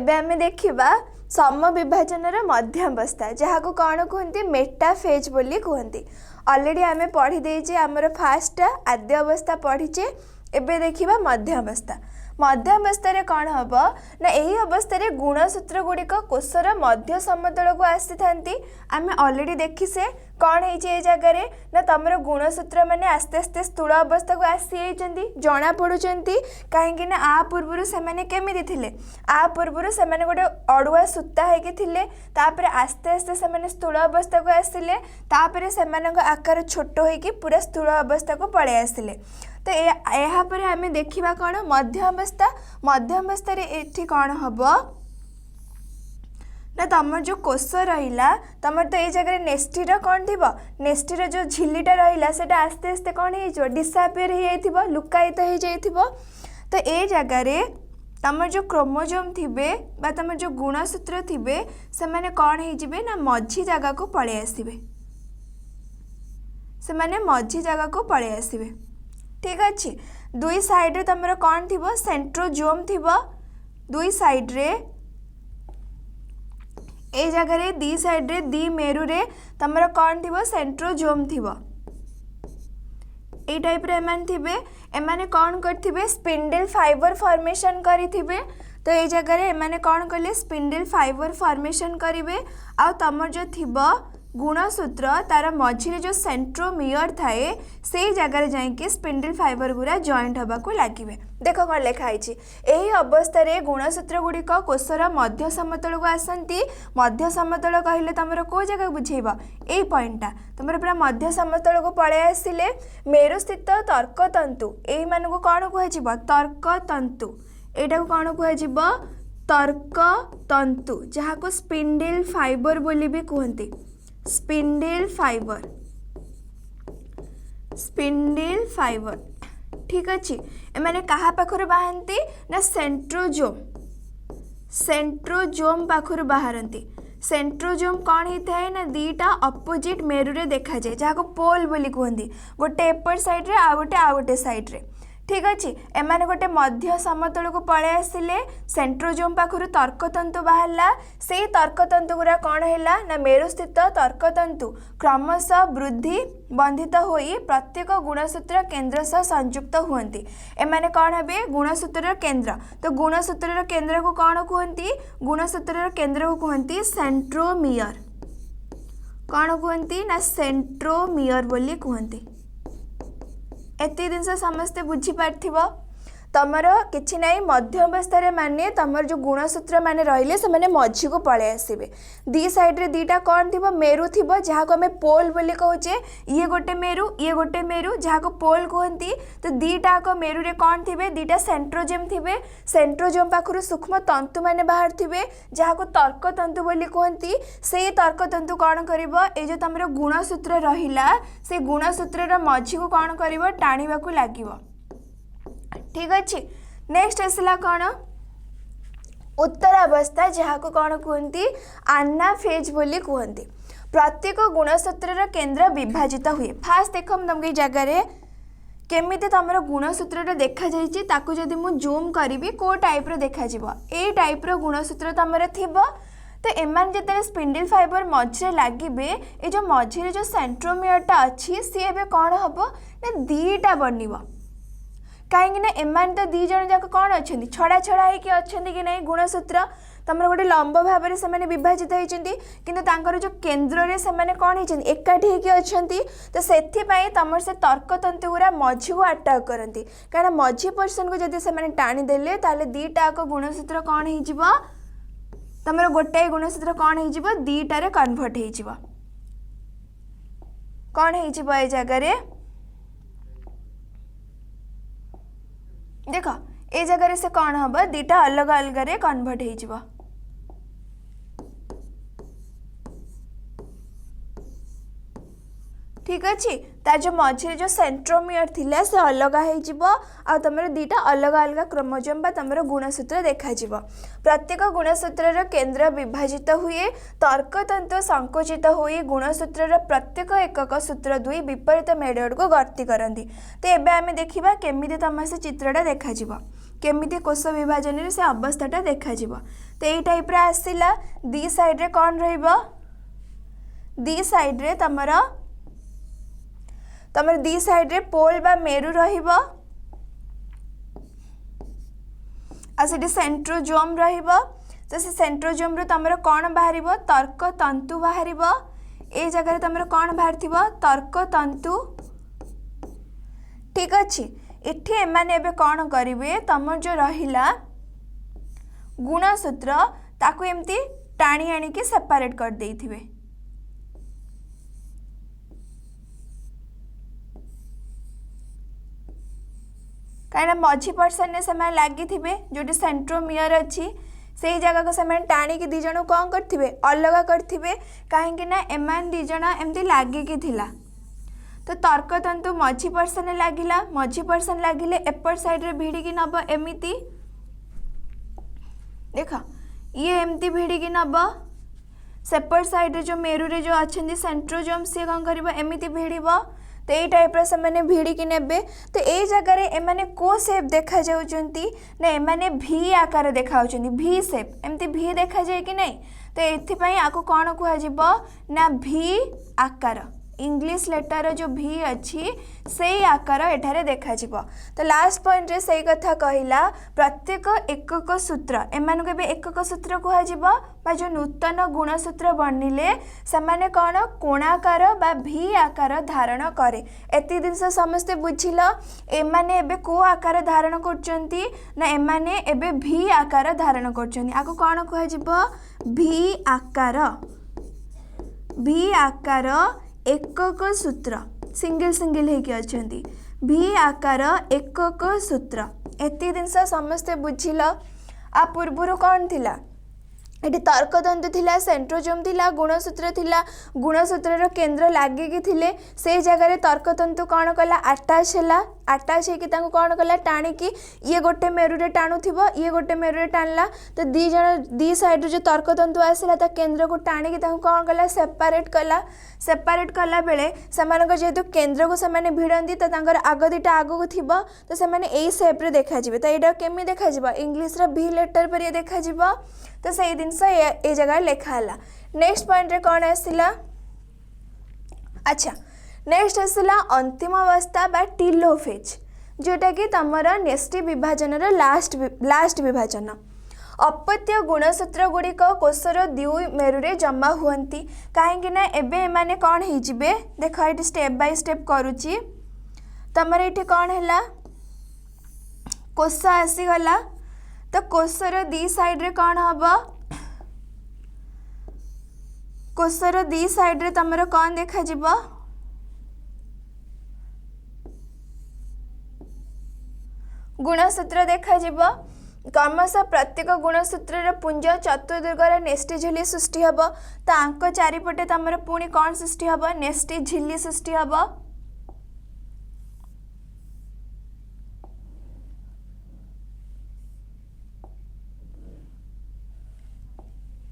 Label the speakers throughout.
Speaker 1: एबे आमे देखिबा समविभाजनर मध्यावस्था जहाँ को कौन कहते मेटाफेज बोली कहते। ऑलरेडी आमे पढ़ी देजे आमर फास्ट आद्य अवस्था पढ़ीचे। एबे देखिबा मध्यावस्था। मध्यावस्था कौन हम ना यही अवस्था गुणसूत्र गुड़िक कोशर मध्य समतल को आसी थांती। आमे ऑलरेडी देखी से कौन है जगार ना तुम गुणसूत्र माने आस्ते आस्ते स्थूल अवस्था को आसी जना पड़ुंट कहीं आ पूर्व से केमी थे आ पूर्व से गोटे अड़ुआ सूता होते तापर आस्ते आस्ते से स्थूल अवस्था को आसिले तापर से आकार छोट हो पूरा स्थूल अवस्था को पलि आसिले। तो यापर आम देखा कौन मध्यावस्था। मध्यावस्था ये कौन हम ना तुम जो कोश रहा तुम तो ये जगह नेस्टीर कौन थी नेस्टीर जो झिलीटा रहा से आस्ते आस्ते कौन हो डिसअपियर हो लुकायित हो जाइथिबो। तो ये जगार तुम जो क्रोमोजोम थिबे बा तुम जो गुणसूत्र थिबे से माने कौन हो ना मझी जगह को पलि आसबे से माने मझी जगह को पलि आसबे। ठीक अच्छे दुई साइड रे तुम कौन थी सेंट्रोजोम थी दुई साइड रे ए जगह दी साइड रे दी मेरु रे तुम कौन थी सेंट्रोजोम थी ए टाइप रे एमान थिबे। एमाने कौन करथिबे स्पिंडल फाइबर फॉर्मेशन करिथिबे। तो ये जगह एमाने कौन कले स्पिंडल फाइबर फॉर्मेशन करिवे। आ तुम जो थिबो गुणसूत्र तार मझिरे जो सेंट्रोमियर थाए से जगार जाइए स्पिंडल फाइबर गुरा जॉइंट हवा को लगे। देख कौन लिखाई यही अवस्था रे गुणसूत्र गुड़िक कोशर मध्य समतल को आसती। मध्य समतल कहले तुम कौ जगह बुझेब यही पॉइंटा तुम पूरा मध्य समतल को पलि आसिले मेरुस्थित तर्कतंतु यही मान को कौन कह तर्कतंतु यहाँ को कौन कह तर्कतंतु जहाँ को स्पिंडल फाइबर बोली भी कहते। स्पिंडल फाइबर स्पिंडल फाइबर ठीक अच्छे एमाने कहा पाखर बाहरती ना सेंट्रोजोम सेंट्रोजोम पाखर बाहरती। सेंट्रोजोम कौन होता है ना दीटा अपोजिट मेरु रे देखा जाए जहाँ को पोल बोली कहते गोटे एपट साइड रे आ गोटे साइड रे। ठीक अच्छे एमाने गोटे मध्य समतल को पलि आसिले सेंट्रोजोम पाखर तर्कतंतु बाहरला से तर्कतंतु गुरा कौन है ना मेरुस्थित तर्कतंतु क्रमशः वृद्धि बंधित होई प्रत्येक गुणसूत्र केंद्र सह संयुक्त हुअन्ति। एमाने कौन हे गुणसूत्र केंद्र। तो गुणसूत्र केंद्र को कौन कहती गुणसूत्र केंद्र को कहती सेंट्रोमियर। कौन कहती ना सेंट्रोमियर बोली कहती। एति जिनस समस्ते बुझीपार तमर किछि नहीं मध्यावस्था माने तमर जो गुणसूत्र माने रहिले से माने मझी को पलि आसबे। दी साइड रे दीटा कौन थी मेरु थी जहाँ को आम पोल बोली कहचे ये गोटे मेरु जहाँ को पोल कहती। तो दीटा को मेरु रे कौन थे दीटा सेंट्रोजोम थे सेंट्रोजोम पाखर सूक्ष्म तंतु माने बाहर थे जहाँ को तर्कतंतु बोली कहती। से तर्कतंतु कौन करिवो ए जो तमर गुणसूत्र रहिला से गुणसूत्र मझी को कौन करिवो टाणीबा को लागिवो। ठीक अच्छे नेक्स्ट आसला कौन उत्तरावस्था जहाँ को कौन कहती आनाफेज बोली कहती। प्रत्येक गुणसूत्र केंद्र विभाजित हुए। फास्ट देख तुमको जगार केमी तुम गुणसूत्र देखा जाकु जदि मु जूम करी को टाइप देखा ए टाइप गुणसूत्र तुम थी। तो एमान जिते स्पिंडल फाइबर मझे लगे ये जो मझे जो सेंट्रोमियरटा अच्छी सी ए कौन हम ना दीटा बनब कहीं एमान तो दी जन जाक कौन अच्छा छड़ा छड़ा होगी अच्छा कि नहीं गुणसूत्र तुम गोटे लंब भाव से विभाजित होती किंतु जो केन्द्र रे से कौन एकाठी होगी अच्छा। तो से तुम से तर्कतंतु गुरा मझी को अटैक करती कहीं मझी पोर्सन को जब से टाणीदेले ताले दीटा गुणसूत्र कौन हो तुम गोटाए गुणसूत्र कौन हो दीटार कन्वर्ट हो कौन हो जगार देख ए जगह से कौन हम दीटा अलग अलग रे कन्वर्ट हो। ठीक अच्छे तार जो मझे जो सेंट्रोमियर थिला से अलग हो तुम दीटा अलग अलग क्रोमोजोम बा तुम गुणसूत्र देखा प्रत्येक गुणसूत्र केंद्र विभाजित हुए तर्कतंतु संकुचित हुई गुणसूत्र प्रत्येक एकक सूत्र दुई विपरीत मेड को गति करती। तो एबे आमे देखिबा केमिति तुम से चित्रटा देखा केमिति कोष विभाजन से अवस्थाटा देखा। तो यही टाइप आसला दी साइड रे कौन रहिबो दी साइड रे तमर दी साइड रे पोल बा मेरु रहिबो आ सेठी सेंट्रोजोम रहिबो। तो से सेंट्रोजोम रो तमर कौन बाहरिबो तर्क तंतु बाहरिबो। ए जगह तमर कौन बाहरथिबो तर्क तंतु। ठीक अछि इठी एमाने एबे कौन करिवे तमर जो रहिला गुणसूत्र ताकू एमती टाणी आणी के सेपरेट कर देइथिबे। कहीं मझी पर्सन ने समय लगी थे जो सेंट्रोमियर अच्छी से जगह को समय टाणी की दी जन कौन करथिबे अलग करथिबे कहीं ना एमान दी जन एमती लागिकी थिला। तो तर्कतंतु मझी पर्सन लगिला मझी पर्सन लगिले एपट साइड रे भिड़िकी नब एमिति देख ये एमती भिड़िकी नब सेपट साइड रे जो मेरु रे जो अच्छे सेंट्रोजोम सी कौन कर एमिति भिड़ब। तो यही टाइप से भिड़िकी नेबे। तो ये जगार एमाने को सेप देखा जाउचंती ना एमाने भी आकार देखा भी सेप एमती भी देखा जाए कि नहीं। तो एथिपाई आको कौन कहुब ना भी आकार इंग्लिश लेटर जो भी अच्छी से आकार एठारे देखा जिवो। तो लास्ट पॉइंट रे सही कथा कहला प्रत्येक एकक सूत्र एमान को एकक सूत्र कहुजिबो बा जो नूतन गुणसूत्र बनिले समाने कौन कोणाकार बा भी आकार धारण करे। एति जिनस समस्ते बुझिल एमाने एबे को आकार धारण करचंती ना एमाने एबे भी आकार धारण करचंती। आको कौन कहुजिबो भी आकार एकक सूत्र सिंगल सिंगल होके अच्छी भी आकार एकक सूत्र एति जिनस समस्ते बुझिल। आ पूर्वर कौन थिला ये तर्कतंतु थिला सेंट्रोजोम थिला गुणसूत्र थिला गुणसूत्र केंद्र लागिकी थिले से जगह तर्कतंतु कौन कला आटाच है आटाच होगी कौन कला टाणिकी ये गोटे मेरुरे टाणुथिबो ये गोटे मेरुरे टाणला। तो दी जन दी साइड जो तर्कतंतु आसला ता केंद्र को टाणिकी कौन कला सेपरेट कला बेले सेमानक जेहेतु केंद्र को सेमाने भिड़ंती तो तांकर आग दीटा आगू थिबो तो सेमाने एई शेप रे देखा जिवे। तो एटा केमि देखा जिवो इंग्लिश रे भी लेटर पर देखा जिवो। तो सही जिनस ए जगह लिखाला। नेक्स्ट पॉइंट रे कौन आसला अच्छा नेक्स्ट आसला अंतिम अवस्था बा टीलोफेज जोटा कि तमर नेस्टी विभाजन लास्ट विभाजन। अपत्य गुणसूत्र गुड़िक कोषर दुई मेरुरे जमा हुअंती कहीं एबे एमाने कौन होइजिबे देख ये स्टेप बाय स्टेप करुची तमर ये कौन है कोष आसीगला। तो कोषर दी साइड रे कौन हम कोषर दी साइड रे तमर कौन देखा जिवो गुणसूत्र देखा जिवो। क्रमशः प्रत्येक गुणसूत्र पुंज चतुर्दुर्गर नेस्टी झिल्ली सृष्टि हम। तो आंक चारिपटे तमर पुणी कौन सृष्टि हम नेस्टी झिल्ली सृष्टि हम।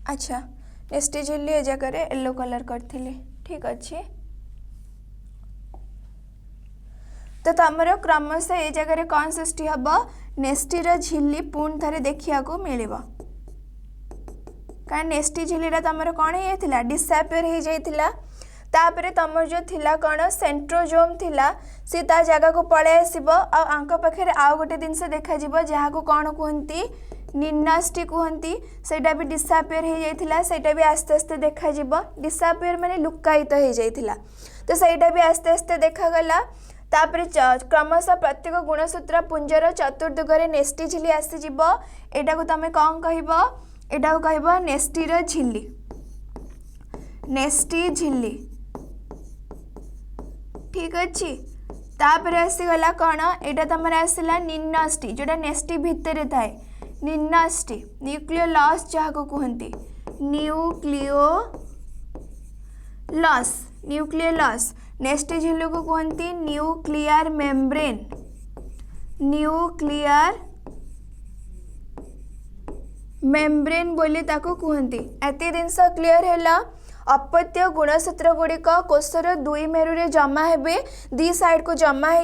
Speaker 1: अच्छा नेस्टी झिल्ली ए जगह येलो कलर करथिले ठीक अच्छे। तो तमर क्रमशः ए जगह कौन सृष्टि हम नेस्टीर झिल्ली पुणी थे देखा मिल कारण नेस्टी झिल्लीटा तमर कौन हो डिसअपियर हो जाइथिला। तापरे तमर जो थिला कौन सेंट्रोजोम थिला सी ता जगह को पळे आसीबो आंक पाखे आउ गोटे जिनस देखा जिवो जहाँ को कौन कहती निन्नास्टी कहती सेटा भी डिसअपियर हो जाइथिला सेटा भी आस्ते आस्ते देखा जिवो डिसअपियर माने लुकायित हो जाइथिला। तो सेटा भी आस्ते आस्ते देखा तापरे क्रमशः प्रत्येक गुणसूत्र पुंजर चतुर्दिगरे नेस्टी झिल्ली आसीजिब। एटा को तमे कौन कहबो एटा को कहबो नेस्टीर झिल्ली नेस्टी झिल्ली ठीक अच्छी। तापरे आसीगला कौन एटा तमर आसला निन्नास्टी जोटा नेस्टी भितर थाए निन्नास्टी न्यूक्लियोलस जहाँ को कहते न्यूक्लियोलस नेस्टी झिल्ली को कहते न्यूक्लियर मेम्ब्रेन, न्यूक्लियर मेम्ब्रेन बोली ताको कहते। एति जिनस क्लीयर है। अपत्य गुणसूत्र गुड़िक कोषर दुई मेरु जमा हेबे, दी साइड को जमा हो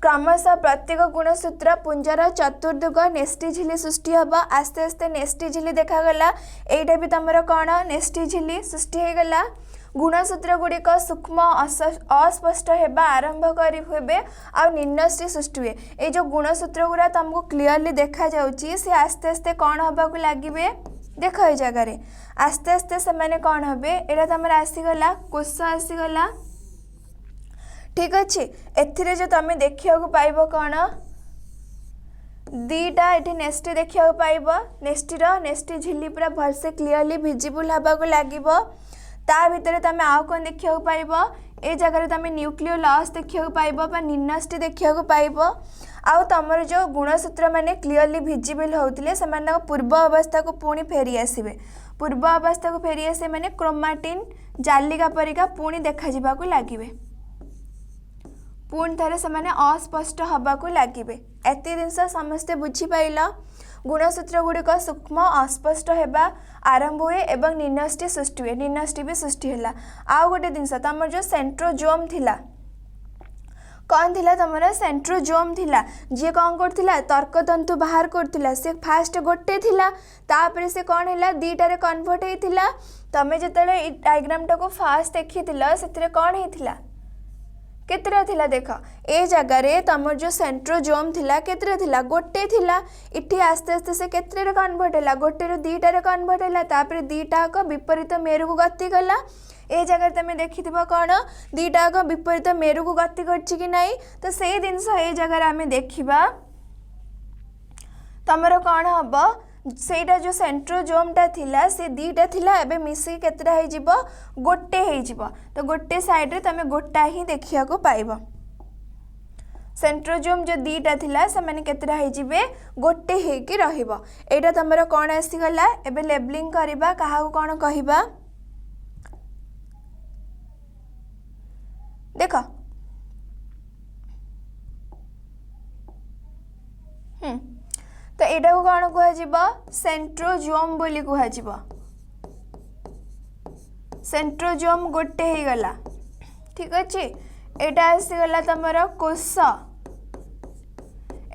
Speaker 1: क्रमशः प्रत्येक गुणसूत्र पुंजर चतुर्दिग नेस्टी झिल्ली सृष्टि हम। आस्ते आस्ते नेस्टी झिल्ली देखागला। एटा भी तुमर कौन नेस्टी झिल्ली सृष्टि होगला। गुणसूत्र गुड़िक सूक्ष्म अस्पष्ट होगा आरंभ करे आ निम्नष्टि सृष्टि हुए। ये जो गुणसूत्र गुड़ा तुमको क्लीयरली देखा जाउची से आस्ते आस्ते कौन हवा को लगे देख ये जगार आस्ते आस्ते से मैंने कौन हे यहाँ तुम आसीगला कोष आसीगला। ठीक अच्छे एथिरे जो तुम देखा पाइब कौन दीटा ये नेस्टी देखा पाइब। नेस्टीर नेस्टी झिल्ली पूरा भलसे क्लीयरली विजिबल हवा को लगे। ता भितर तुम आउ कौन देखा पाइब ए जगह तुम न्यूक्लियोलस देखा पाइब निम्नष्टि देखा पाइब। आउ तुमर जो गुणसूत्र माने क्लीयरली विजिबल होते से पूर्व अवस्था को पुणी फेरी आसवे। पूर्व अवस्था को फेरी आसे माने क्रोमाटिन जालिका परिका पुणी देखा जावाक लगे। पुणी थे से अस्पष्ट हवा को लगे। एति जिनस समस्ते बुझीपाइल। गुणसूत्र गुड़िक सूक्ष्म अस्पष्ट होगा आरंभ हुए एवं निम्नष्टि सृष्टि हुए। निम्नष्टि भी सृष्टि है। आउ गोटे जिनस तुम जो सेंट्रोजोम थिला कौन थिला तुमर सेंट्रोजोम थिला जी कौन करथिला तर्कतंतु बाहर करथिला। से फास्ट गोटे थिला तापर से कौन है दीटारे कन्वर्ट होइथिला। तमे जेतले डायग्राम टाको फास्ट देखिथिला सेतिरे कौन होइथिला केतरा थिला देख ए जगार तुम जो सेंट्रोजोम थिला केतरा थिला गोटे थिला। इठी आस्ते आस्ते से केतरे कन्वर्ट है गोटे दीटारे कन्वर्ट है तापर दीटाक विपरीत मेरु को गति कला। ए जगह तुम देखि कौन दीटाक विपरीत मेरु को गति कर नहीं तो से जिनस ए जगह आम देखा तुमर कौन हम सेटा जो सेंट्रोजोमटा थिला से दीटा थिला एबे मिसी केतरा हो जिवो गोटे हो जिवो। तो गोटे साइड रे तमे गोटा ही देखिया को पाइबो। सेंट्रोजोम जो दीटा थिला से माने केतरा हो जिवे गोटे हे कि रहिबो। एटा तमरो कोन आसी गला एबे लेबलिंग करबा काहा को कोन कहिबा देखो। तो एटा को कौन कह सेंट्रोजोम बोली कह। सेंट्रोजोम गोटे ही गला। ठीक अच्छे एटा आसीगला तुमर कोष।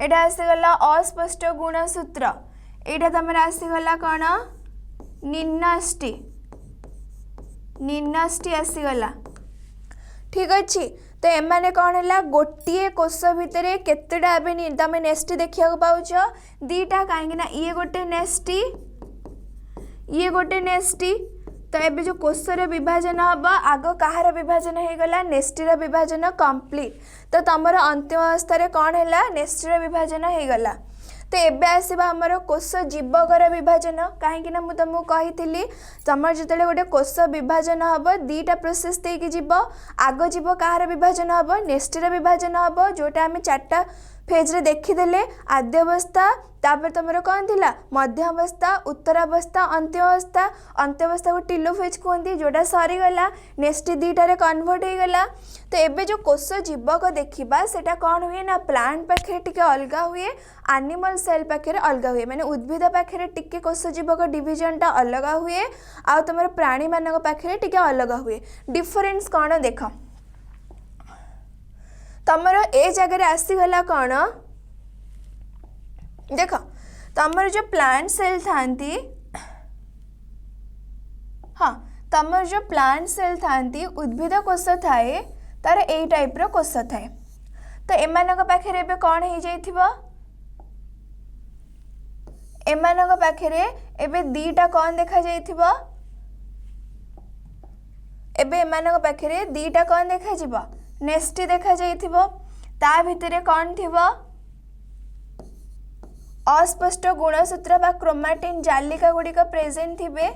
Speaker 1: एटा आसीगला अस्पष्ट गुणसूत्र। एटा तुमर आसीगला कौन निम्नष्टि। निम्नष्टि आसीगला। ठीक अच्छे तो एमाने कौन है गोटे कोष भितर केतेटा तुम नेस्टी देखा पाउच दीटा कहीं ये गोटे नेस्टी ये गोटे नेस्टी। तो ये जो कोषर विभाजन हम आग कहार विभाजन होगला नेस्टीर विभाजन कंप्लीट। तो तुमर अंतिम अवस्था कौन है नेस्टीर विभाजन होगला। तो एबे आसवा आमर कोष जीवकर विभाजन कहीं मुझे तुमको कही तुम जो गोटे कोष विभाजन हम दीटा प्रोसेस देकी जीव आग जीव कहार विभाजन हम नेस्टीर विभाजन हम जोटा आम 4टा फेज रे देखीदे आद्य अवस्था तापर तुमर कौन थिला मध्य अवस्था उत्तर अवस्था अंत्य अवस्था। अंत्य अवस्था को टिलो फेज कहते जोटा सरीगला नेक्स्ट दीटारे कन्वर्ट होगला। तो एबे जो कोष जीवक देखा सेटा कौन हुए ना प्लांट पाखे टिके अलग हुए एनिमल सेल पाखे अलग हुए माने उद्भिद पाखे टिके कोष जीवक डिविजनटा अलग हुए आ तुम प्राणी मान पाखे टिके अलग हुए। डिफरेन्स कौन देख तमर ए जगह आसीगला कौन देख तमर जो प्लांट सेल थांती हाँ तमर जो प्लांट सेल थांती उद्भिद कोष थाए तार ए टाइप रो कोष थाए। तो एमानक पाखे एबे कौन हो जाइथिबो एमानक पाखे एबे दीटा कौन देखा जाइथिबो एबे एमानक पाखे दीटा कौन देखा जिवो नेस्टी देखा जाइथिबो। ता भितरे कौन थिबो अस्पष्ट गुणसूत्र बा क्रोमाटिन जालिका गुड़िक प्रेजेंट थिबे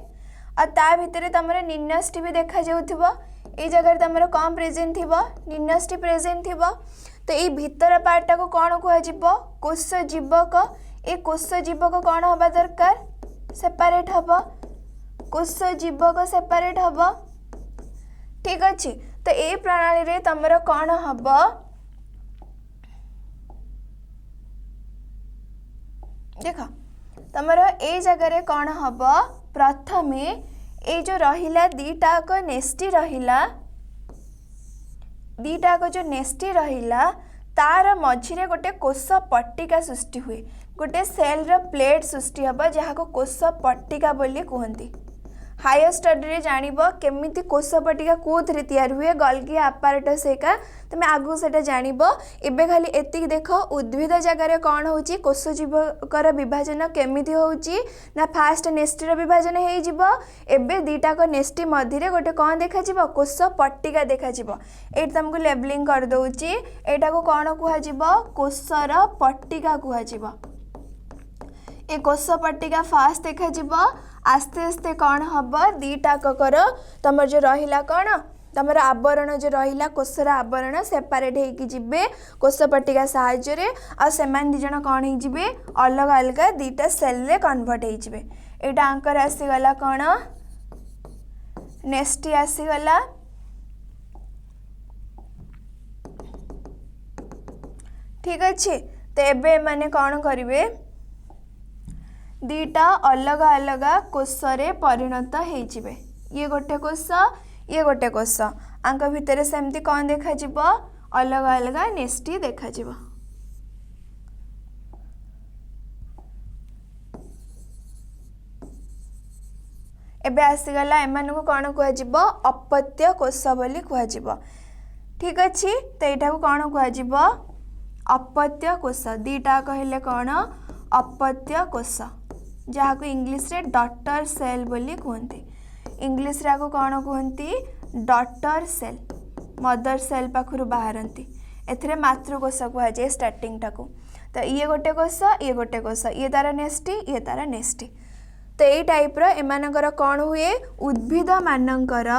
Speaker 1: और ता भितरे तमरे निम्नष्टि भी देखा जाउथिबो। ए जगह तमरे कौन प्रेजेंट थिबो निम्नष्टि प्रेजेंट थिबो। तो ये भीतर पार्टा को कौन कह कोष जीवक। ए कोष जीवक कौन हवा दरकार सेपारेट हबो कोष जीवक सेपारेट हबो। ठीक अच्छे तो ए प्रणाली रे तमर कौन हम देख तमर ए जगह कौन हम प्रथमे ए जो रहिला दीटाक नेस्टी रहिला दीटाक जो नेस्टी रहिला तार मझिरे गोटे कोष पट्टिका सृष्टि हुए गोटे सेल रो प्लेट सृष्टि हम जहाँ को कोष पट्टिका बोली कहती हायर स्टडी रे जानिबो केमिति कोष पट्टिका कोथरे तैयार हुए गल्गी आपारेटस एका तुम आगु सेटा जानिबो एबे खाली एतिक देख उद्भिद जगार कौन होची कोष जीवकर विभाजन केमिति होची ना फास्ट नेस्टी रो विभाजन हेई जिवो एबे दीटा को नेस्टी मध्यरे गोटे कौन देखा जिवो कोष पट्टिका देखा जिवो एट तुमको लेबलिंग कर दउची एटा को कौन कुहा जिवो कोषर पट्टिका कुहा जिवो ए कोष पट्टिका फास्ट देखा जिवो आस्ते आस्ते कौन हम दीटाकर तुम जो रहिला कौन तुम आवरण जो रहिला कोषर आवरण सेपारेट होगी जिबे कोष पट्टिका साहाय्य आ सेमान दी जण कौन हो अलग अलग दीटा सेल रे कन्वर्ट हो एटा आंकर आसीगला कौन नेस्टी आसीगला ठीक अच्छे तो एबे माने कौन करिवे दीटा अलग अलग कोषरे परिणत हो ये गोटे कोष आंक भितर सेमती कौन देखा जिवो अलग अलग नेस्टी देखा जिवो एबे आसीगला एमान को कौन कह जिवो अपत्य कोष बोली कह जिवो ठीक अच्छे तो यहाँ को कौन कह जिवो अपत्य कोष दीटा कहले कौन अपत्य कोष जहाँ को इंग्लिश रे डॉटर सेल बोली कहते इंग्लिश रे को कौन कहती डॉटर सेल मदर सेल पाखु बाहरती एथिरे मातृकोष कहुए स्टार्टिंग टाको तो ये गोटे कोष ये तार नेस्टी ये तार नेस्टी तो यही टाइप रो एमानकर कौन हुए उद्भिद मानकर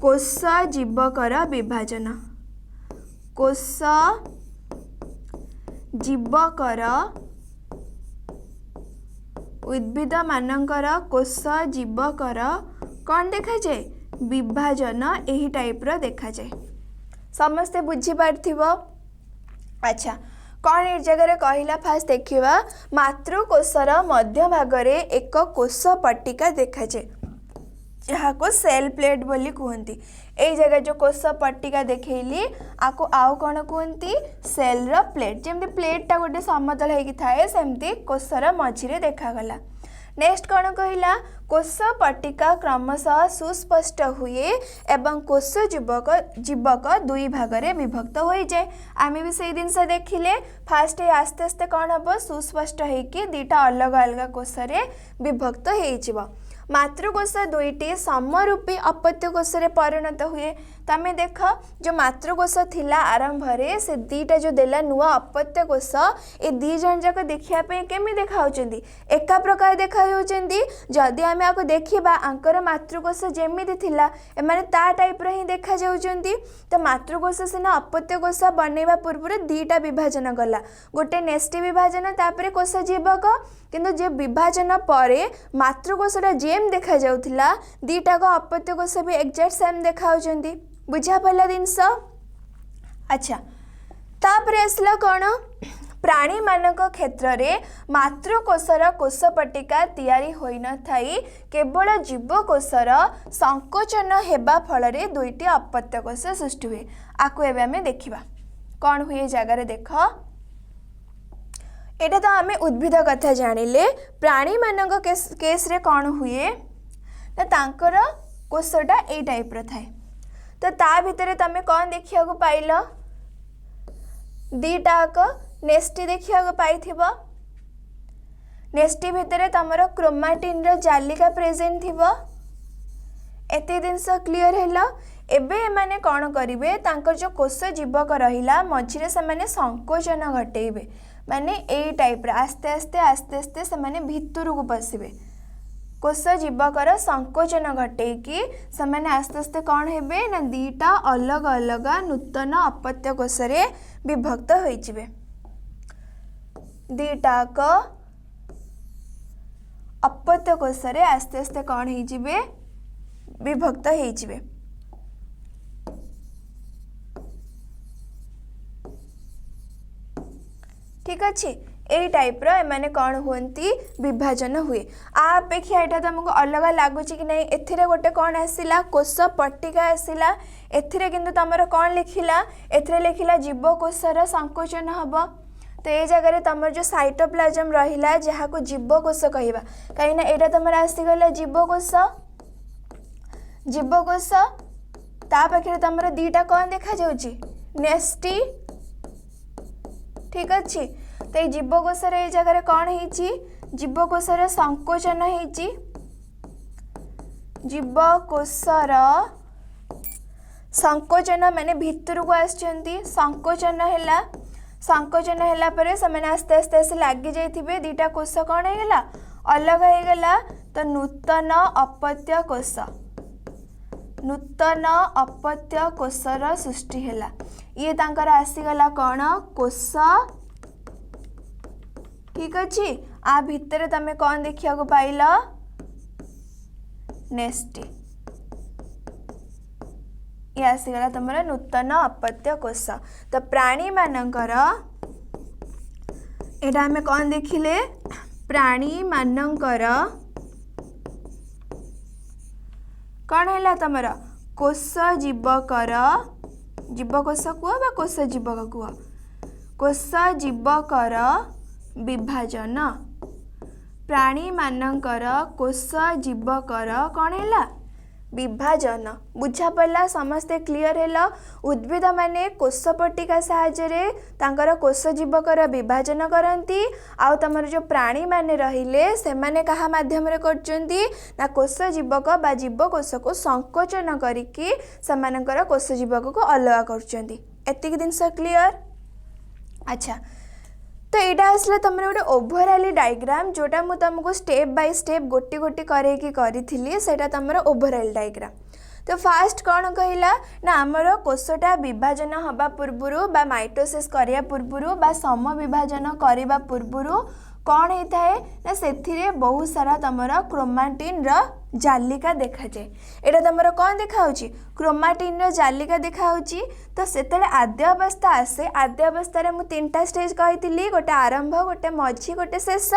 Speaker 1: कोष जीवकर विभाजन कोष जीवकर उद्भिद मानकर कोष जीवकर कौन देखा जाए विभाजन यही टाइप रो देखा जाए समस्ते बुझी पार्थिबो अच्छा कौन ए जगह कहला फास्ट देखिवा मातृकोषर मध्य भाग रे एक कोष पट्टिका देखा जाए जहाँ को सेल प्लेट बोली कहती ए जगह जो कोष पट्टिका देखली आपको आउ कौन कहती सेल रो प्लेट जमी प्लेटा गोटे समतल होगी थाए सेमती कोषर मझिरे देखागला नेक्स्ट कौन कहला कोष पट्टिका क्रमशः सुस्पष्ट हुए एवं कोष जीवक दुई भाग रे विभक्त हो जाए आम भी से जिनस देखिले फास्ट आस्ते आस्ते कौन हम सुस्पष्ट होगी दीटा अलग अलग कोष रे विभक्त हो मातृकोष दुईटी समरूपी अपत्य कोष रे परिणत हुए तमें देख जो मातृकोष थिला आरंभ रे से दीटा जो देला नुआ अपत्य कोष ए दी जन जाक देखिया पे केमि देखा होचंदी एका प्रकार देखा होचंदी जदि आमे आको देखिबा आंकर मातृकोष जेमिति थिला ए माने ता टाइप रे ही देखा जाउचंदी तो मातृकोष सिना अपत्य कोष बनेबा पूर्व दीटा विभाजन गला गोटे नेस्टी विभाजन तापरे कोष जीवक किंतु जे विभाजन परे मातृकोषटा जेम देखा जाउथिला दीटा को अपत्य कोष भी एक्जेक्ट सेम देखा होचंदी बुझा पहला जिनस अच्छा तापर आसला कौन प्राणी मानक क्षेत्र रे मातृकोषर कोष पट्टिका तैयारी होई न थाई केवल जीवकोषर संकोचन हेबा फल रे दुईटी अपत्य कोष सृष्टि हुए आकु एबे हमें देखिबा कौन हुए जगह रे देख एटा तो आमे उद्भिद कथा जानिले प्राणी मानक केस रे कौन हुए ना तांकर कोषटा ए टाइप रो थाए तो ता भितर तमे कौन देखिया को पाइल दीटाक नेस्टी देखिया को पाइथिबो नेस्टी भितर तमरो क्रोमाटिन रो जालिका प्रेजेंट थिबो एते जिनस क्लियर हैला एबे माने कौन करिवे तांकर जो कोष जीवक रहिला मझिरे से माने संकोचन घटेइबे माने ए टाइप रे आस्ते आस्ते आस्ते आस्ते से माने भितर को पसिबे कोष जीवकर संकोचन घटेकी से आस्ते आस्ते कौन हेबे ना दीटा अलग अलग नूतन अपत्य कोष रे विभक्त होइजिबे दीटाक अपत्य कोश रे आस्ते आस्ते कौन हो जिवे विभक्त हो जिवे। ठीक अच्छे यही टाइप एमाने कौन हुंती विभाजन हुए। अपेक्षा यहाँ तुमको अलग लगुच कि नहीं एथिरे गोटे कौन आसला कोश पट्टिका आसला एथिरे किंतु तुम कौन लिखिला एथिरे लिखिला जीवकोशर संकोचन हम। तो ये जगह तुम जो साइटोप्लाज्म रहिला जहाँ को जीवकोश कहवा कहीं यहाँ तुम आसीगला जीवकोश ता पाखे तुम दीटा कौन देखा जाउची नेस्टी। ठीक अच्छे तो ये जीवकोशर ये जगह कौन है जीवकोशर संकोचन है। जीवकोशर संकोचन माने भितर को आसचंती संकोचन हैला संकोचन हैला परे समय आस्ते आस्ते आसे लगी जाइथिबे दीटा कोश कौन हैगला अलग हैगला। तो नूतन अपत्य कोश नूतन अपत्य कोशर सृष्टि हैला। ये तांकर आसीगला कौन कोश। ठीक अच्छे आ भितर तमे कौन देखिया को पाइल नेस्टी। ये आसीगला तुमर नूतन अपत्य कोश। तो प्राणी मानकर एटा हमें कौन देखिले प्राणी मानकर कौन है तुमर कोश जीवकर जीवकोश कुह बा कोश जीवक कुह कोश जीवकर विभाजन प्राणी मानकर कोश जीवकर कौन है विभाजन। बुझा पड़ा समस्ते क्लियर है। उद्भिद माने कोश पट्टिका साहाय्य तांकर कोश जीवकर विभाजन करती आउ तमर जो प्राणी माने रहिले से माने कहा माध्यम रे करचंती ना कोश जीवक बा जीवकोश को संकोचन करिकी समानकर कोश जीवक को अलग करचंती। एतिक दिन क्लियर। अच्छा तो यहाँ आसला तुम गोटे ओभराली डायग्राम जोटा मु तुमको स्टेप बाय स्टेप गोटी गोटी करेकी करी सेटा तुम ओभराल डायग्राम। तो फास्ट कौन कहला ना आमर कोशटा विभाजन हवा पूर्व बा माइटोसिस करिया पूर्व बा सम विभाजन करने पूर्व कौन होता है ना से बहुत सारा तुम क्रोमाटिन जालिका देखा जाए। एटा तुम कौन देखा क्रोमाटिन जालिका देखा। तो से आद्य अवस्था आसे आद्य अवस्था मु तीनटा स्टेज कही गोटे आरंभ गोटे मझी गोटे शेष।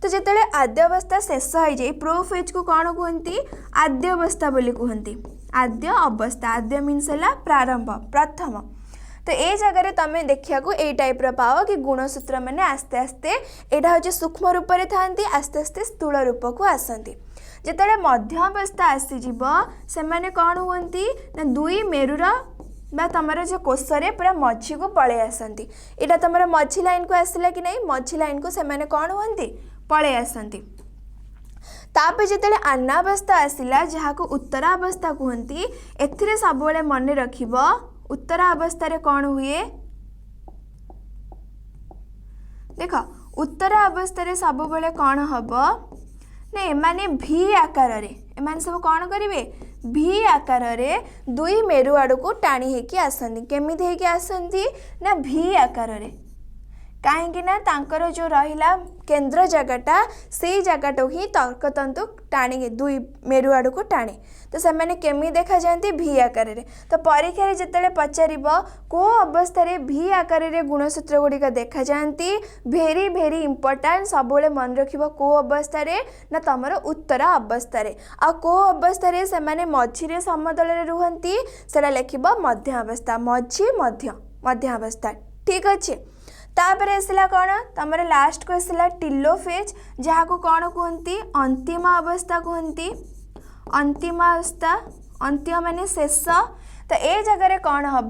Speaker 1: तो जिते आद्य अवस्था शेष हो जाए प्रोफेज को कौन कहती आद्य अवस्था बोली कहती। आद्य अवस्था आद्य मीन्स है प्रारंभ प्रथम। तो ये जगह तुम देखा ये टाइप पाओ कि गुणसूत्र मैंने आस्ते आस्ते यहाँ हूँ सूक्ष्म रूप से था आस्ते आस्ते स्थूल रूप को आसती। जिते मध्य अवस्था आसीज से मैंने कौन हुंती ना दुई मेरुर बा तुम जो कोशरे पूरा मझी को पलि आसती। यहाँ तुम मझी लाइन को आसला कि नहीं मझी लाइन को से मैंने कौन हुंती पलि आसती। तापर जिते अन्नावस्था आसला जहाँ को उत्तरावस्था कहती एथिरे सब मन रखिब उत्तरावस्था कौन हुए देख उत्तरावस्था सब बेले कौन हम ना एमाने भी आकार एमाने सब कौन करेंगे भी आकार रे दुई मेरु आड़ को टाणी होकी आसती। केमिति होकी आसती ना भी आकार रे कहीं ना तांकर जो रहिला केंद्र जगटा से जगटा ही तर्कतंतु टाणी दुई मेरु आड़ को टाणे। तो से मैंने केमी देखा जाती भी आकार रे। तो परीक्षा जिते पचार को अवस्था भी आकार रे गुणसूत्र गुड़िक देखा जाती भेरी भेरी इंपोर्टाट सब मन रख को अवस्था ना तुम उत्तर अवस्था आ को अवस्था से मैंने मझीरे समतल रुहती से लिख मध्य अवस्था मझी मध्य अवस्था। ठीक अच्छे तापर आसला कौन तुम लास्ट को आसला टिलोफेज जहाँ को कौन कहती अंतिम अवस्था कहती। अंतिम अवस्था अंतिम माने शेष। तो ये जगह कौन हम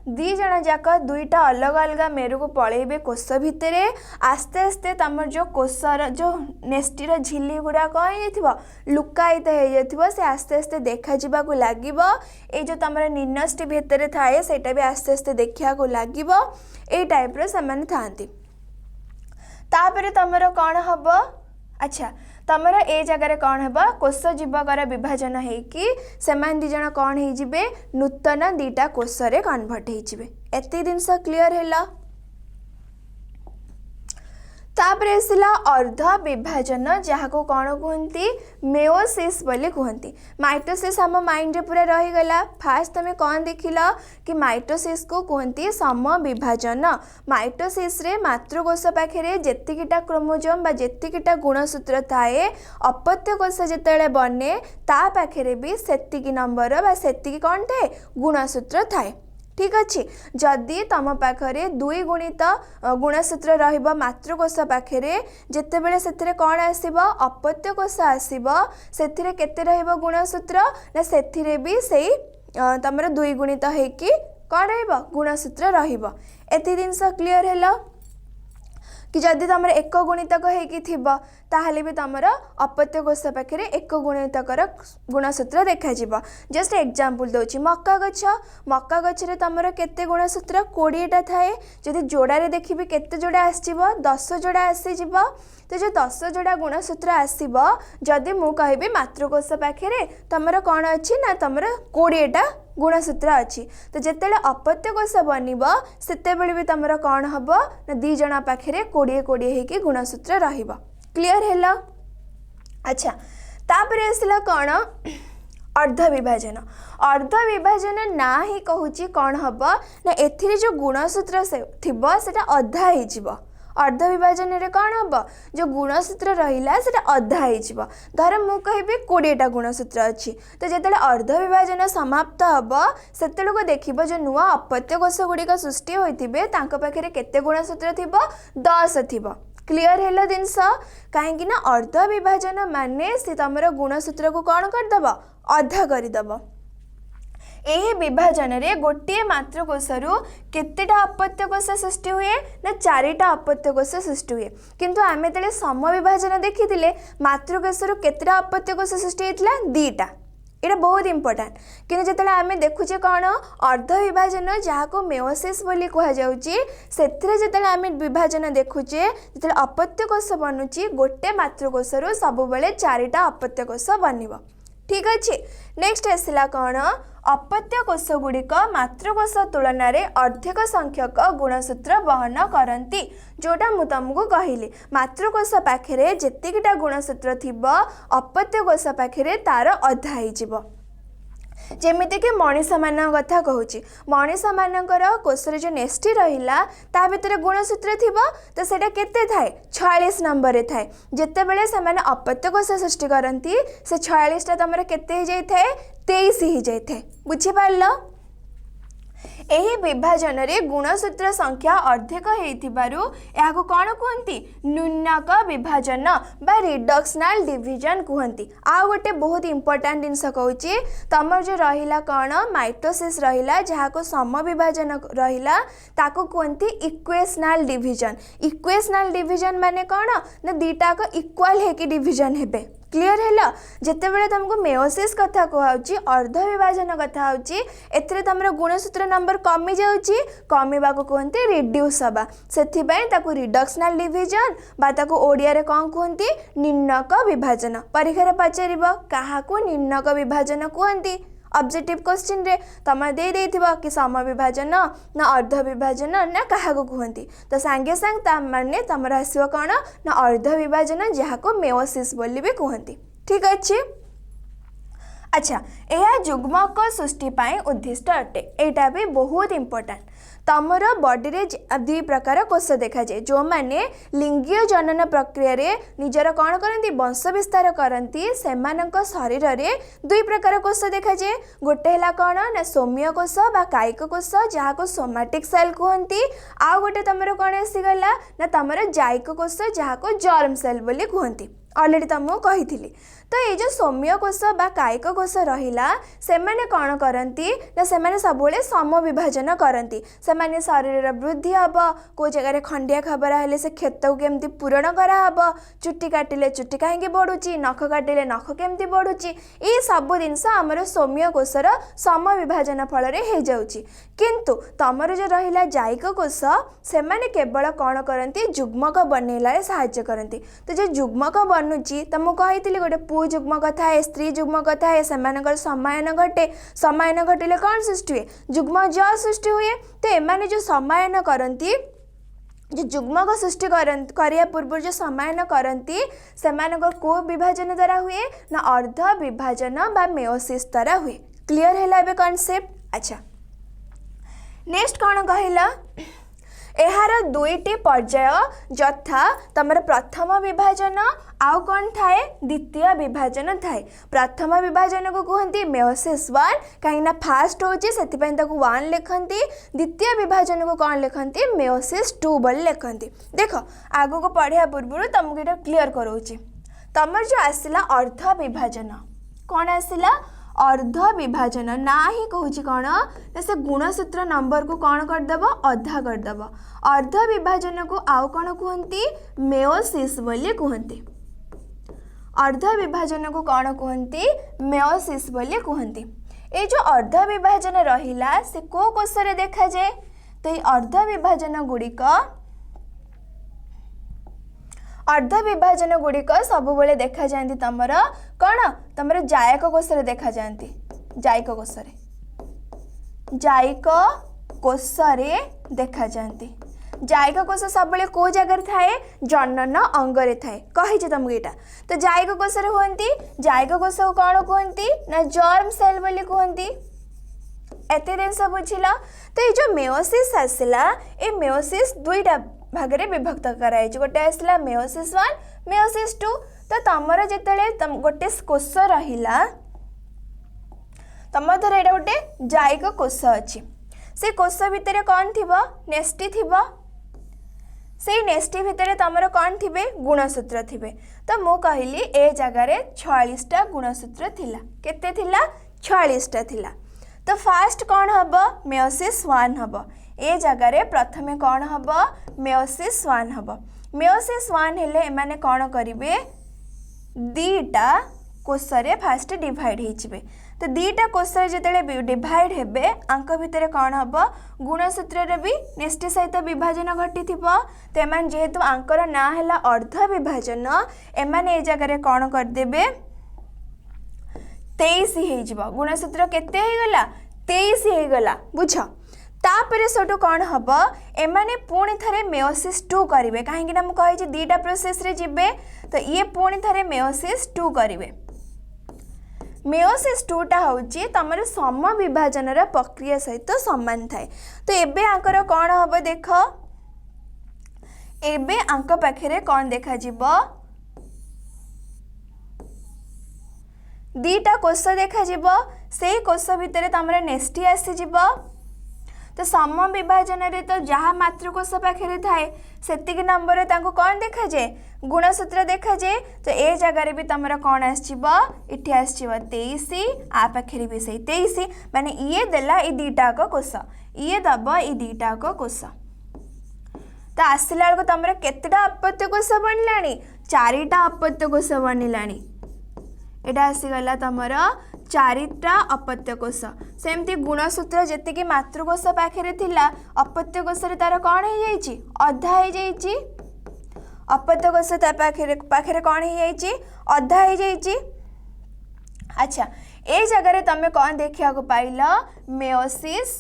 Speaker 1: दी जन जाक दुईटा अलग अलग मेरु को पलैबे कोश भितर आस्ते आस्ते तुम जो कोशर जो नेस्टीर झिली गुड़ा कौन हो लुकायित हो से आस्ते आस्ते देखा जावाक लगे। ये जो तुम निन्नष्टि भितर थाए सेटा भी आस्ते आस्ते देखा लगे ये टाइप से थांती। तापर तुम कौन हम अच्छा तुम ए जगह कौन है कोश जीवकर विभाजन होगी से दिज कौन हो नूतन दीटा कोशरे कन्वर्ट होते दिन क्लीयर है। तापर आसला अर्ध विभाजन जहाँ को कौन कहती मेओसिस बोली कहती। माइटोसिस आम माइंड रे पूरा रहीगला। फास्ट तुम कौन देखिल कि माइटोसिस को कहती सम विभाजन। माइटोसिस रे मातृकोश पाखे जेतिकीटा क्रोमोजोम बा जेतिकीटा गुणसूत्र थाए अपत्य कोश जिते बने ता पाखे भी सेतिकी नंबर बा सेतिकी कौन थाए गुणसूत्र थाए। ठीक अच्छे जदि तुम पाखरे दुई गुणित गुणसूत्र रहिबा मातृकोश पाखरे जेतेबेले सेथिरे कौन आसीबो अपत्य कोश आसीबो सेथिरे केते रहिबो गुणसूत्र ना सेथिरे भी सेई तमर दुई गुणित हेकी कौन रहिबो गुणसूत्र रहिबो। एति जिनस क्लियर हेलो कि जदि तुम एक गुणितक हो ताहले भी तुम अपत्य कोश पाखे एक गुणितकर गुणसूत्र देखा। जस्ट एग्जांपल दूची मक्का गच्छरे तुम केते गुणसूत्र 20टा थाए। जदि जोड़े देखी केते जोड़ा आसो 10 जोड़ा आसीज। तो जो 10 जोड़ा गुणसूत्र आसब जदि मु कहबी मातृकोश पाखे तुम कौन अच्छी ना तुम 20टा गुणसूत्र अच्छी। तो जिते अपत्य कोश बनब से भी तुम कौन हम ना 2 जन पाखे 20 होगी गुणसूत्र रहिबो। Clear hello. अच्छा तापर आसला कौन अर्ध विभाजन। अर्ध विभाजन ना ही कहूँ कौन हम ना एथिरे जो गुणसूत्र थिबो सेटा अधा हो। अर्ध विभाजन रे कौन हम जो गुणसूत्र रहिला सेटा अधा हो। धर मु कहबी 20टा गुणसूत्र अच्छी। तो जिते अर्ध विभाजन समाप्त हम से देखिब जो नुआ अपत्य कोश गुड़िक सृष्टि होइथिबे तांको पाखरे केते गुणसूत्र थिबो 10 थिबो। क्लियर हेलो जिनस कहीं ना अर्ध विभाजन माने से तुम गुणसूत्र को कौन करदेव अधा करदेव। यही विभाजन रे गोटे मातृकोशरु केतेटा अपत्य कोश सृष्टि हुए ना 4टा अपत्य कोश सृष्टि हुए। किंतु आमे तले सम विभाजन देखी मातृकोशरु केतेटा अपत्य कोश सृष्टि होइतिला 2टा। ये बहुत इंपोर्टेंट कि जिते आम देखुचे कौन अर्ध विभाजन जहाँ को मेओसिस बोली कहुचे से आम विभाजन देखुचे जो अपत्य कोश बनूची गोटे मातृकोशरु सबुबले 4टा अपत्य कोश बनब। ठीक अच्छे नेक्स्ट आसला कौन अपत्य कोश गुड़िक मातृकोश तुलन में अधिक संख्यक गुणसूत्र वहन करती। जोटा मु तुमको कहली मातृकोश पाखे जेतिकीटा गुणसूत्र थिबो अपत्य कोश पाखे तार अधा हो। जेमिति कि मनीष मान कथा कहूँ मनीष मानकर कोशर जो नेष्टि रहिला ता भितर गुणसूत्र थिबो तो सेटा केते थाए 46 नंबर रे थाए। जेतेबेले सेमाने अपत्य कोश सृष्टि करती से 46टा तुमर केते हो जाए 23 हो जाए। बुझी पारलो। यही विभाजन रे गुणसूत्र संख्या अधिक होइथिबारु याको कौन कहती न्यूनक विभाजन बा रिडक्शनल डिवीजन कहती। आ गोटे बहुत इंपोर्टेंट जिनस कहूँ तुम जो रहिला कौन माइटोसिस रहिला जहाँ को सम विभाजन रहिला ताको कहती इक्वेशनल डिवीजन। इक्वेशनल डिवीजन माने कौन ना 2टाक इक्वाल हेकी डिवीजन हेबे। क्लियर है जितेबाला तुमको मेओसिस कथा कहूँ अर्ध विभाजन कथा होती तुम गुणसूत्र नंबर कमी जाऊँगी कमिबा को कहते रिड्यूस हवा से रिडक्शनल डिवीजन बा ओडिया रे कौन कहती निम्नक विभाजन। परीक्षा पचार क्या निम्नक विभाजन कहती ऑब्जेक्टिव क्वेश्चन रे तुम दे कि सम विभाजन ना अर्ध विभाजन ना क्या कहती तो सांगे सांग माने तुम आसो कौन ना अर्ध विभाजन जहाँ को मेओसिस बोली भी कहती। ठीक अच्छे। अच्छा यह जुग्मक सृष्टि उद्दिष्ट अटे। यहाँ भी बहुत इंपोर्टेंट तमर बॉडी रे 2 प्रकार कोष देखा जाए जो माने लिंगीय जनन प्रक्रिया रे निजर कौन करती वंश विस्तार करती से शरीर रे 2 प्रकार कोष देखा जाए। गोटे है कौन ना सौम्य कोष बा कायिक कोष जहाँ को सोमाटिक सेल कहती। आउ गोटे तुम कौन आसीगला ना तुम जायिक कोष जहाँ को जर्म सेल बोली कहती। ऑलरेडी तुमको कही तो ये जो सौम्य कोष बा कायिक कोष रहिला सेमाने कौन करती ना सेमाने सबुले सम विभाजन करती। सेमाने शरीर वृद्धि हम को जगह खंडिया खबर हेले से क्षेत्र को केमती पूरण कराहब चुट्टी काटिले चुट्टी कहीं बढ़ुची नख काटिले नख केमती बढ़ुची ये सब जिनस आमर सौम्य कोषर सम विभाजन फल हो जाउची। किंतु तमर जो रहिला जायिक कोष सेमाने केवल कौन करती जुग्मक बनैला साहाय्य करती। तो जो जुग्मक बनुची तुमको कही गोटे पु जुग्मक थाए स्त्री जुग्मक थाए से समायन घटे समायन घटिले कौन सृष्टि हुए जुग्म ज सृष्टि हुए। तो एमाने जो समायन करती जो जुग्मक सृष्टि करिया पूर्व जो समायन करती से को विभाजन द्वारा हुए ना अर्ध विभाजन बा मेयोसिस द्वारा हुए। क्लियर है एबे कॉन्सेप्ट। अच्छा नेक्स्ट कौन कहला एहार दुईटी पर्याय यथा तमर प्रथम विभाजन आउ कौन थाए द्वितीय विभाजन थाए। प्रथम विभाजन को कहती मेयोसिस 1 कहीं फास्ट होची सेतिपई ताकू 1 लिखती। द्वितीय विभाजन को कौन लिखती मेयोसिस 2 बोली लिखती। देख आगो को पढ़िया पूर्व तुमको ये क्लीयर करोची। तमर जो आसला अर्ध विभाजन कौन आसला अर्ध विभाजन ना ही कहूँ कौन ना से गुणसूत्र नंबर को कौन करदेव अधा करदेव। अर्ध विभाजन को आउ कौन कहती मेयोसिस बोली कहती। अर्ध विभाजन को कौन कहती मेयोसिस बोली कहती। ये जो अर्ध विभाजन रहिला से को कोषरे देखा जाए तो ये अर्ध विभाजन गुड़िक अर्ध विभाजन गुड़िक सब देखा जाती तमर कौन तमर जायक कोषरे देखा जाती। जायक कोषरे देखा जाती। जायक कोष सब को जगह थाए जनन अंगरे थाए कही तुमको यहाँ। तो जायक कोषरे हुंती जायक कोष को कौन कहती ना जर्म सेल बोली कहती। एते जिनस बुझिल। तो ये जो मेयोसिस आसला ये मेयोसिस दुईटा भागरे विभक्त कराई। गोटे आसला मेयोसिस 1 मेयोसिस 2। तो तमर जिते गोटे कोष रहिला तम धर एटा गोटे जायक कोष अच्छी से कोष भितर कौन थी नेस्टी थी से नेस्टी भितर तमर कौन थे गुणसूत्र थे। तो मु कहली ए जगार 46टा गुणसूत्र थिला। केते थिला 46टा थिला। तो फास्ट कौन हम मेयोसिस 1 हम ए जगार प्रथमे कौन हम मेयोसिस 1 हम। मेयोसिस 1 हेले एमाने कौन करिवे दीटा कोषरे फास्ट डिवाइड होइछबे। तो दीटा कोषरे जिते डिवाइड हेबे आंक भितर कौन हम गुणसूत्र भी नेस्टी सहित विभाजन घटी थी। तो एमान जेहेतु आंकर ना है अर्ध विभाजन एमाने ए जगार कौन करदेबे 23 हो। गुणसूत्र केते गला 23 हो गला बुझ। तापर सेठू कौन हम एमाने पुणी थे मेयोसिस 2 करेंगे कहीं मुझे दीटा प्रोसेस रे जिबे। तो ये पुणी थे मेयोसिस 2 करेंगे। मेयोसिस 2 टा हूँ तुम सम विभाजन प्रक्रिया सहित सामान थाए। तो एबे आंकर कौन हम देख एबे आंक पाखे कौन देखा दीटा कोष देखा से कोष भितर तुम नेस्टी आसीज। तो सम विभाजन रे तो जहाँ मातृकोष पाखे थाए सेतिक नंबर तांको कौन देखा जाए गुणसूत्र देखा जाए। तो ए जगार भी तुम कौन आठी आस 23 आ पाखे भी से 23 माने ये देला ये दीटाक कोष ये दब ये दीटाक कोष। तो आसला बेलू तुम केतेटा अपत्य कोष बनला 4टा अपत्य कोष बनला। एटा आसीगला तुमर 4टा अपत्य कोष। सेमती गुणसूत्र जी मातृकोष पाखे थिला अपत्य कोष तार कौन हो जाइए अधा हो जाइए। अपत्य कोष पाखे कौन हो अधा हो जाइए। अच्छा ए जगह तुम कौन देखा पाइल मेयोसिस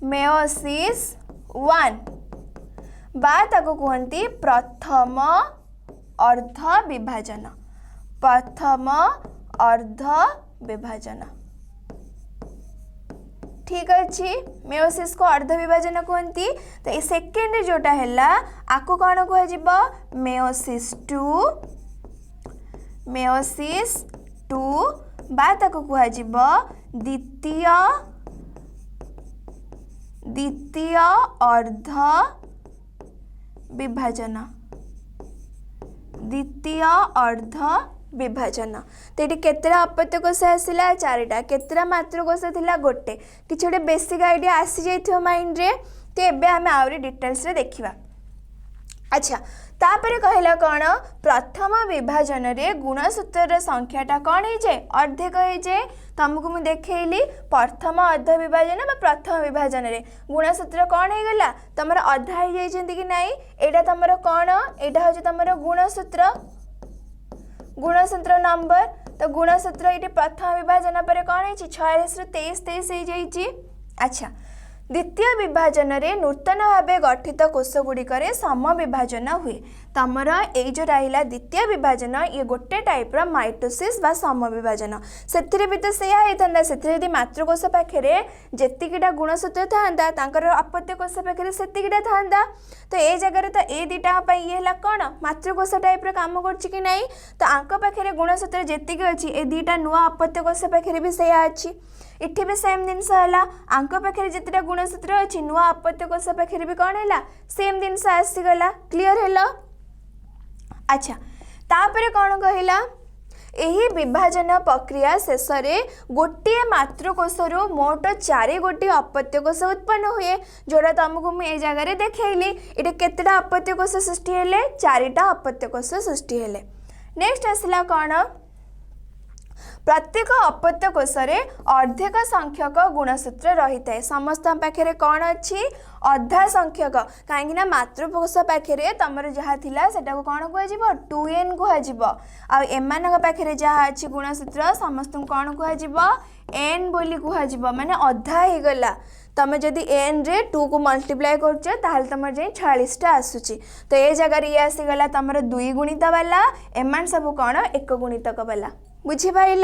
Speaker 1: 1 बा ताको कहती प्रथम अर्ध विभाजन। प्रथम अर्ध विभाजन ठीक अच्छे मेयोसिस को अर्ध विभाजन कहती। तो ये सेकेंड जोटा है आपको कौन कह मेयोसिस 2 बा ताको कह द्वितीय अर्ध विभाजन। द्वितीय अर्ध विभाजन। तो ये केतरा अपत्य कोष आसला 4टा केतरा मातृकोष थिला गोटे किसी गोटे बेसिक आइडिया आसी जाइथियो माइंड रे। तो एबे आमे आउरी डिटेल्स रे देखिबा। अच्छा तापर कहला कौन प्रथम विभाजन रे गुणसूत्र संख्याटा कौन हो जाए अर्धेक हो जाए। तुमको मुझे देखली प्रथम अर्ध विभाजन प्रथम विभाजन रे गुणसूत्र कौन हो गला तुम अधा हो जाइछन्ति कि नहीं। एटा तुम कौन एटा हो तुम गुणसूत्र नंबर। तो गुणसूत्र ये प्रथम विभाजन पर कौन है 46 ରୁ 23 हो जाइए। अच्छा द्वितीय विभाजन रे नूतन भाव गठित कोषगुड़िक सम विभाजन हुए। तमर ये जो रहा द्वितीय विभाजन ये गोटे टाइप्र माइटोसिस बा सम विभाजन से भी तो सैया होता से मातृकोष पाखे जेतिकीटा गुणसूत्र था अपत्य कोष पाखे सेतिकीटा था तो ये जगह तो ये दुटा ये कौन मातृकोष टाइप्र काम कर ना तो आंक पाखे गुणसूत्र जेतिकी अच्छी ये दुटा नुआ अपत्य कोष पाखे भी सैया अच्छी इठी भी सेम जिनस है आंक पाखे जितेटा गुणसूत्र अच्छी नुआ अपत्य कोष पाखे भी कौन है सेम जिनस आसीगला क्लीयर है। अच्छा तापर कौन कहला यही विभाजन प्रक्रिया शेष में गोटे मातृकोश मोट 4 गोटी अपत्य कोष उत्पन्न हुए जोड़ा तुमको मुझे जगह देखली ये केतेटा अपत्य कोष सृष्टि हेले 4टा अपत्य कोष सृष्टि हेले। नेक्स्ट आसला कौन प्रत्येक अपत्य कोश अर्धेक संख्यक गुणसूत्र रही है समस्त पाखे कौन अच्छी अधा संख्यक कहीं मातृकोश पाखे तुम जहाँ थिला सेटा को कौन कह 2n कह एमान पाखे जहाँ अच्छी गुणसूत्र समस्त कौन कह n बोली कह माने अधा ही गला तुम जदि n रे 2 को मल्टीप्लाई कर तुम जाए 46टा आसूची तो ये जगह ये आसीगला तुम 2 गुणित वाला एमान सब कौन 1 गुणितक वाला बुझी पाइल।